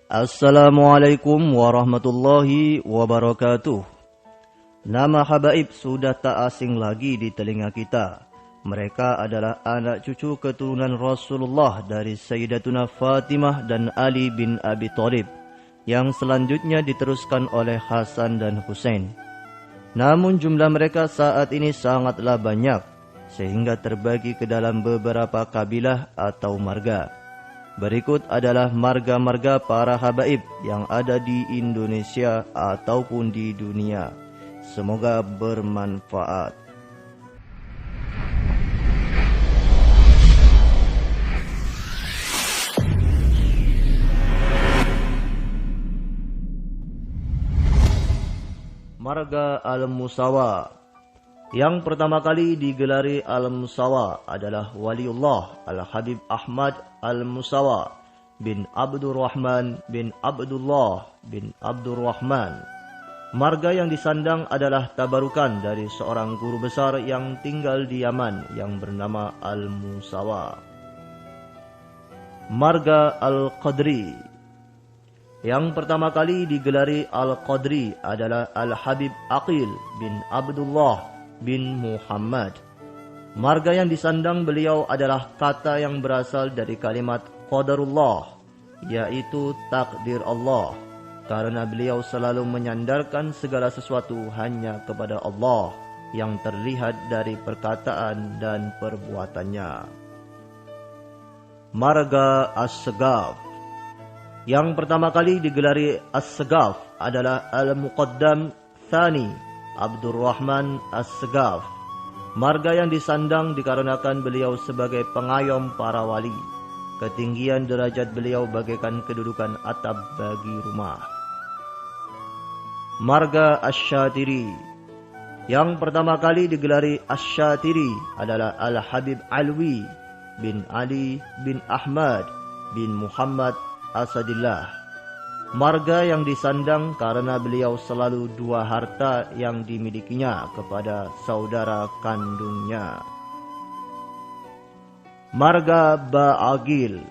Assalamualaikum warahmatullahi wabarakatuh. Nama habaib sudah tak asing lagi di telinga kita. Mereka adalah anak cucu keturunan Rasulullah dari Sayyidatuna Fatimah dan Ali bin Abi Thalib, yang selanjutnya diteruskan oleh Hasan dan Husain. Namun jumlah mereka saat ini sangatlah banyak, sehingga terbagi ke dalam beberapa kabilah atau marga. Berikut adalah marga-marga para habaib yang ada di Indonesia ataupun di dunia. Semoga bermanfaat. Marga Al-Musawa. Yang pertama kali digelari Al-Musawa adalah Waliullah Al-Habib Ahmad Al-Musawa bin Abdurrahman bin Abdullah bin Abdurrahman. Marga yang disandang adalah tabarukan dari seorang guru besar yang tinggal di Yaman yang bernama Al-Musawa. Marga Al-Qadri. Yang pertama kali digelari Al-Qadri adalah Al-Habib Aqil bin Abdullah bin Muhammad. Marga yang disandang beliau adalah kata yang berasal dari kalimat Qadarullah, yaitu takdir Allah, karena beliau selalu menyandarkan segala sesuatu hanya kepada Allah yang terlihat dari perkataan dan perbuatannya. Marga As-Segaf. Yang pertama kali digelari As-Segaf adalah Al-Muqaddam Thani Abdurrahman As-Segaf. Marga yang disandang dikarenakan beliau sebagai pengayom para wali. Ketinggian derajat beliau bagaikan kedudukan atap bagi rumah. Marga Asy-Syatiri. Yang pertama kali digelari Asy-Syatiri adalah Al-Habib Alwi bin Ali bin Ahmad bin Muhammad Asadillah. Marga yang disandang karena beliau selalu dua harta yang dimilikinya kepada saudara kandungnya. Marga Ba'agil.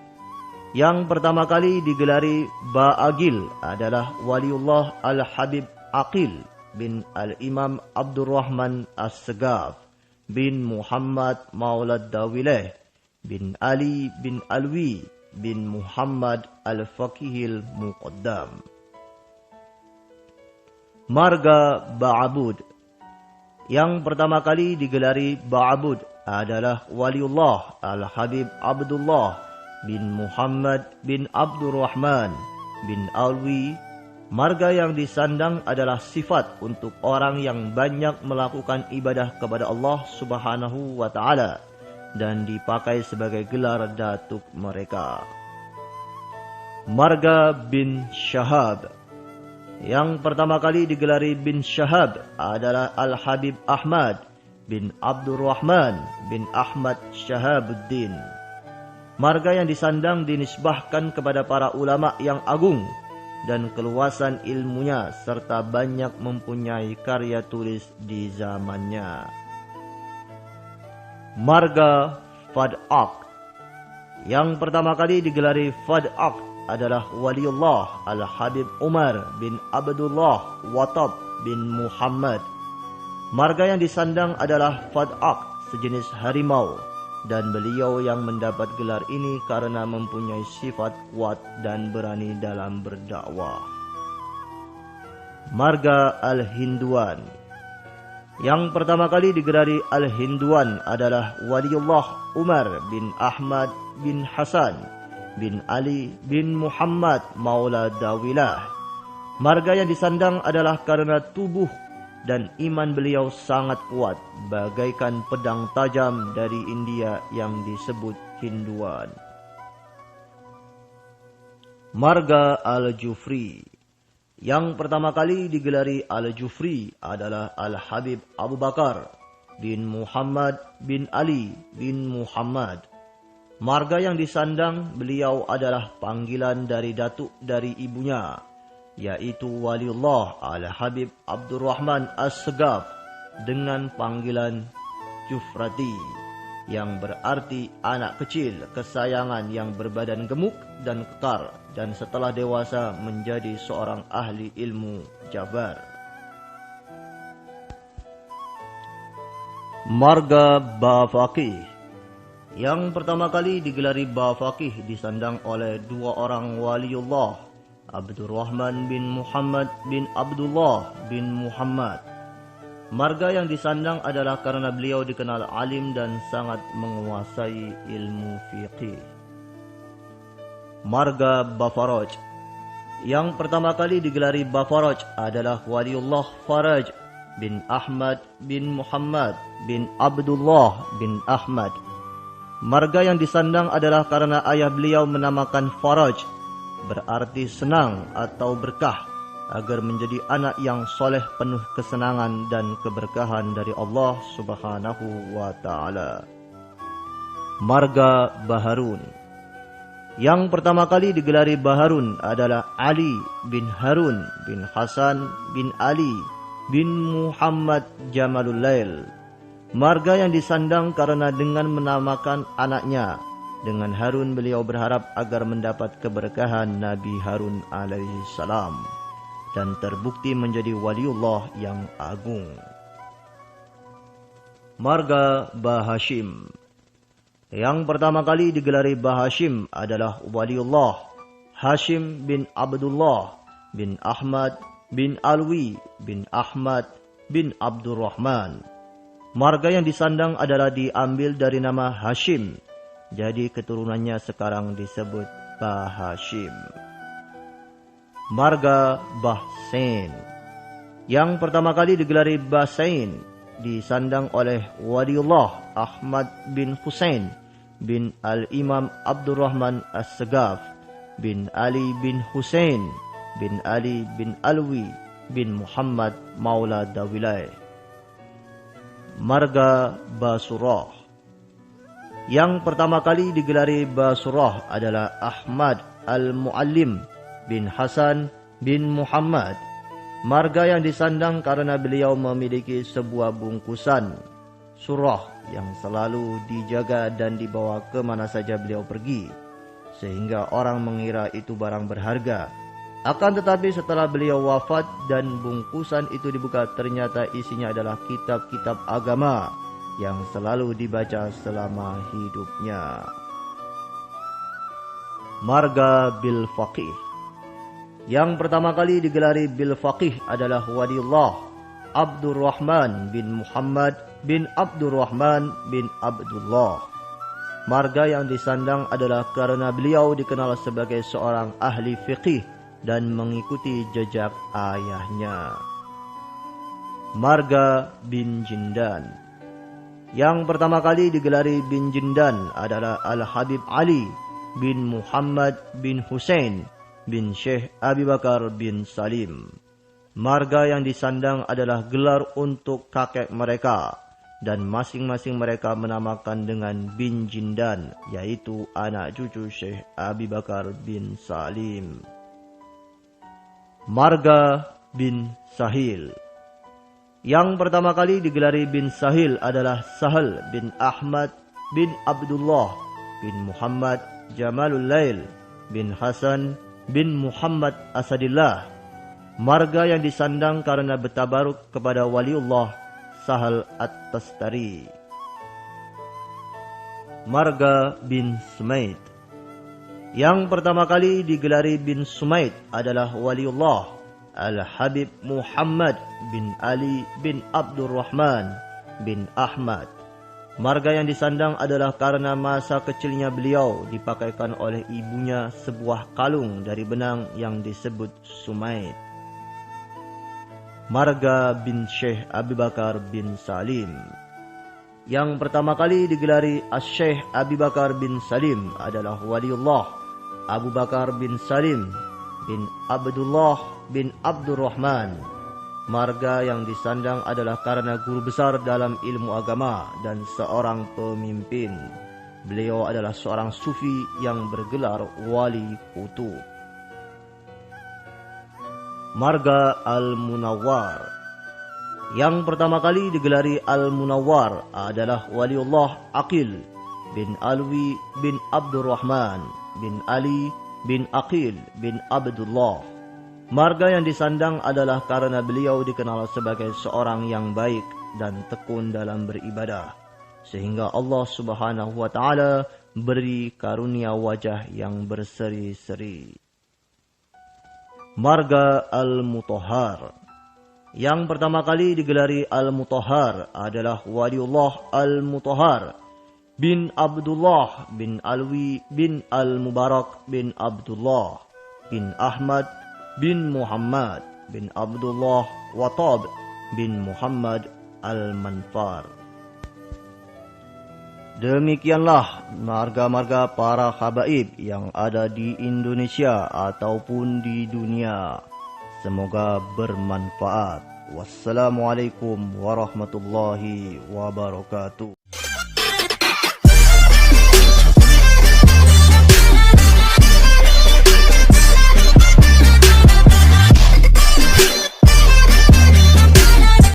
Yang pertama kali digelari Ba'agil adalah Waliullah Al-Habib Aqil bin Al-Imam Abdurrahman As-Segaf bin Muhammad Maulad Dawileh bin Ali bin Alwi bin Muhammad Al-Faqihil Muqaddam. Marga Ba'abud. Yang pertama kali digelari Ba'abud adalah Waliullah Al-Habib Abdullah bin Muhammad bin Abdurrahman bin Alwi. Marga yang disandang adalah sifat untuk orang yang banyak melakukan ibadah kepada Allah Subhanahu wa ta'ala dan dipakai sebagai gelar datuk mereka. Marga bin Syahab. Yang pertama kali digelari bin Syahab adalah Al-Habib Ahmad bin Abdurrahman bin Ahmad Syahabuddin. Marga yang disandang dinisbahkan kepada para ulama yang agung dan keluasan ilmunya serta banyak mempunyai karya tulis di zamannya. Marga Fad'aq. Yang pertama kali digelari Fad'aq adalah Waliullah Al-Habib Umar bin Abdullah Watab bin Muhammad. Marga yang disandang adalah Fad'aq, sejenis harimau, dan beliau yang mendapat gelar ini karena mempunyai sifat kuat dan berani dalam berdakwah. Marga Al-Hinduan. Yang pertama kali digelari Al-Hinduan adalah Waliullah Umar bin Ahmad bin Hasan bin Ali bin Muhammad Maula Dawilah. Marga yang disandang adalah karena tubuh dan iman beliau sangat kuat, bagaikan pedang tajam dari India yang disebut Hinduan. Marga Al-Jufri. Yang pertama kali digelari Al-Jufri adalah Al-Habib Abu Bakar bin Muhammad bin Ali bin Muhammad. Marga yang disandang beliau adalah panggilan dari datuk dari ibunya, yaitu Waliullah Al-Habib Abdurrahman As-Segaf dengan panggilan Jufrati, yang berarti anak kecil kesayangan yang berbadan gemuk dan kekar, dan setelah dewasa menjadi seorang ahli ilmu jabar. Marga Bafaqih. Yang pertama kali digelari Bafaqih disandang oleh dua orang waliullah, Abdurrahman bin Muhammad bin Abdullah bin Muhammad. Marga yang disandang adalah karena beliau dikenal alim dan sangat menguasai ilmu fiqih. Marga Bafaraj. Yang pertama kali digelari Bafaraj adalah waliullah Faraj bin Ahmad bin Muhammad bin Abdullah bin Ahmad. Marga yang disandang adalah karena ayah beliau menamakan Faraj, berarti senang atau berkah, agar menjadi anak yang soleh penuh kesenangan dan keberkahan dari Allah Subhanahu wa Ta'ala. Marga Baharun. Yang pertama kali digelari Baharun adalah Ali bin Harun bin Hasan bin Ali bin Muhammad Jamalul Lail. Marga yang disandang karena dengan menamakan anaknya dengan Harun, beliau berharap agar mendapat keberkahan Nabi Harun alaihi salam dan terbukti menjadi waliullah yang agung. Marga Bahashim. Yang pertama kali digelari Bahashim adalah waliullah Hashim bin Abdullah bin Ahmad bin Alwi bin Ahmad bin Abdurrahman. Marga yang disandang adalah diambil dari nama Hashim, jadi keturunannya sekarang disebut Bahashim. Marga Bahsain. Yang pertama kali digelari Bahsain disandang oleh waliullah Ahmad bin Husain bin Al-Imam Abdurrahman As-Segaf bin Ali bin Husain bin Ali bin Alwi bin Muhammad Maula Dawilai. Marga Basurah. Yang pertama kali digelari Basurah adalah Ahmad Al-Muallim bin Hasan bin Muhammad. Marga yang disandang karena beliau memiliki sebuah bungkusan surah yang selalu dijaga dan dibawa kemana saja beliau pergi, sehingga orang mengira itu barang berharga. Akan tetapi setelah beliau wafat dan bungkusan itu dibuka, ternyata isinya adalah kitab-kitab agama yang selalu dibaca selama hidupnya. Marga Bil Faqih. Yang pertama kali digelari Bil Faqih adalah waliullah Abdurrahman bin Muhammad bin Abdurrahman bin Abdullah. Marga yang disandang adalah karena beliau dikenal sebagai seorang ahli fiqih dan mengikuti jejak ayahnya. Marga bin Jindan. Yang pertama kali digelari bin Jindan adalah Al-Habib Ali bin Muhammad bin Hussein bin Syekh Abi Bakar bin Salim. Marga yang disandang adalah gelar untuk kakek mereka, dan masing-masing mereka menamakan dengan bin Jindan, yaitu anak cucu Syekh Abi Bakar bin Salim. Marga bin Sahil. Yang pertama kali digelari bin Sahil adalah Sahal bin Ahmad bin Abdullah bin Muhammad Jamalul Lail bin Hasan bin Muhammad Asadillah. Marga yang disandang karena bertabaruk kepada waliullah Sahal At-Tastari. Marga bin Sumaid. Yang pertama kali digelari bin Sumaid adalah waliullah Al-Habib Muhammad bin Ali bin Abdurrahman bin Ahmad. Marga yang disandang adalah karena masa kecilnya beliau dipakaikan oleh ibunya sebuah kalung dari benang yang disebut Sumaid. Marga bin Syekh Abi Bakar bin Salim. Yang pertama kali digelari Syekh Abi Bakar bin Salim adalah waliullah Abu Bakar bin Salim bin Abdullah bin Abdurrahman. Marga yang disandang adalah karena guru besar dalam ilmu agama dan seorang pemimpin. Beliau adalah seorang sufi yang bergelar wali kutub. Marga Al-Munawwar. Yang pertama kali digelari Al-Munawwar adalah Waliullah Aqil bin Alwi bin Abdurrahman bin Ali bin Aqil bin Abdullah. Marga yang disandang adalah karena beliau dikenal sebagai seorang yang baik dan tekun dalam beribadah, sehingga Allah Subhanahu wa taala beri karunia wajah yang berseri-seri. Marga Al-Mutahhar. Yang pertama kali digelari Al-Mutahhar adalah Waliullah Al-Mutahhar bin Abdullah bin Alwi bin Al-Mubarak bin Abdullah bin Ahmad bin Muhammad bin Abdullah Watab bin Muhammad Al-Manfar. Demikianlah marga-marga para habaib yang ada di Indonesia ataupun di dunia. Semoga bermanfaat. Wassalamualaikum warahmatullahi wabarakatuh.